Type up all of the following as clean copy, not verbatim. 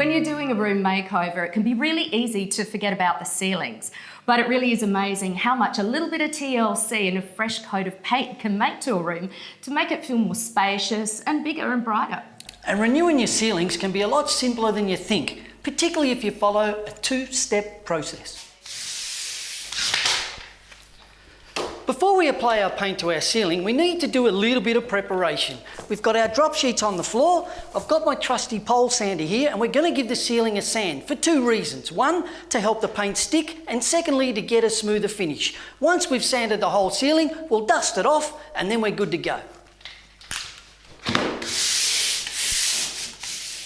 When you're doing a room makeover, it can be really easy to forget about the ceilings, but it really is amazing how much a little bit of TLC and a fresh coat of paint can make to a room to make it feel more spacious and bigger and brighter. And renewing your ceilings can be a lot simpler than you think, particularly if you follow a two-step process. Before we apply our paint to our ceiling, we need to do a little bit of preparation. We've got our drop sheets on the floor, I've got my trusty pole sander here, and we're going to give the ceiling a sand for two reasons. One, to help the paint stick, and secondly, to get a smoother finish. Once we've sanded the whole ceiling, we'll dust it off, and then we're good to go.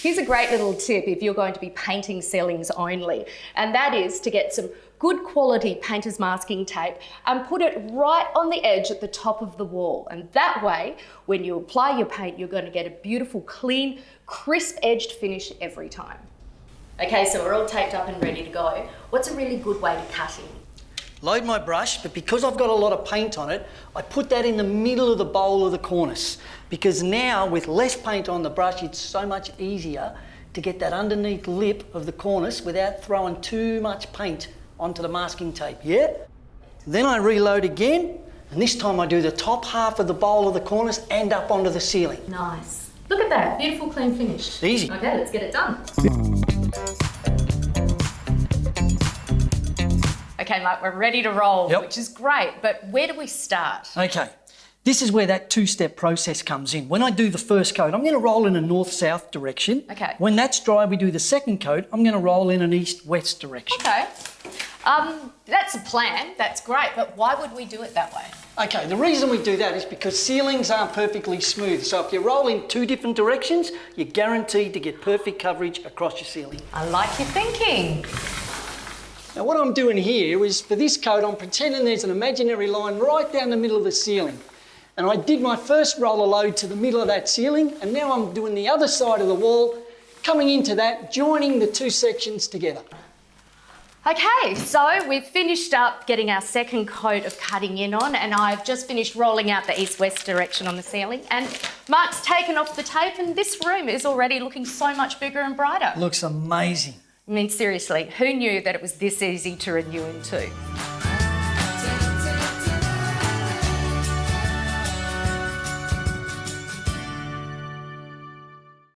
Here's a great little tip if you're going to be painting ceilings only, and that is to get some good quality painter's masking tape and put it right on the edge at the top of the wall. And that way, when you apply your paint, you're going to get a beautiful, clean, crisp-edged finish every time. Okay, so we're all taped up and ready to go. What's a really good way to cut in? Load my brush, but because I've got a lot of paint on it, I put that in the middle of the bowl of the cornice. Because now, with less paint on the brush, it's so much easier to get that underneath lip of the cornice without throwing too much paint onto the masking tape, yeah? Then I reload again, and this time I do the top half of the bowl of the cornice and up onto the ceiling. Nice. Look at that, beautiful clean finish. Easy. Okay, let's get it done. Okay, Mark, we're ready to roll, Yep. which is great, but where do we start? Okay, this is where that two-step process comes in. When I do the first coat, I'm going to roll in a north-south direction. Okay. When that's dry, we do the second coat, I'm going to roll in an east-west direction. Okay. That's a plan, that's great, but why would we do it that way? Okay, the reason we do that is because ceilings aren't perfectly smooth. So if you roll in two different directions, you're guaranteed to get perfect coverage across your ceiling. I like your thinking. Now what I'm doing here is, for this coat, I'm pretending there's an imaginary line right down the middle of the ceiling. And I did my first roller load to the middle of that ceiling, and now I'm doing the other side of the wall, coming into that, joining the two sections together. Okay, so we've finished up getting our second coat of cutting in on, and I've just finished rolling out the east-west direction on the ceiling, and Mark's taken off the tape, and this room is already looking so much bigger and brighter. Looks amazing. I mean, seriously, who knew that it was this easy to renew into?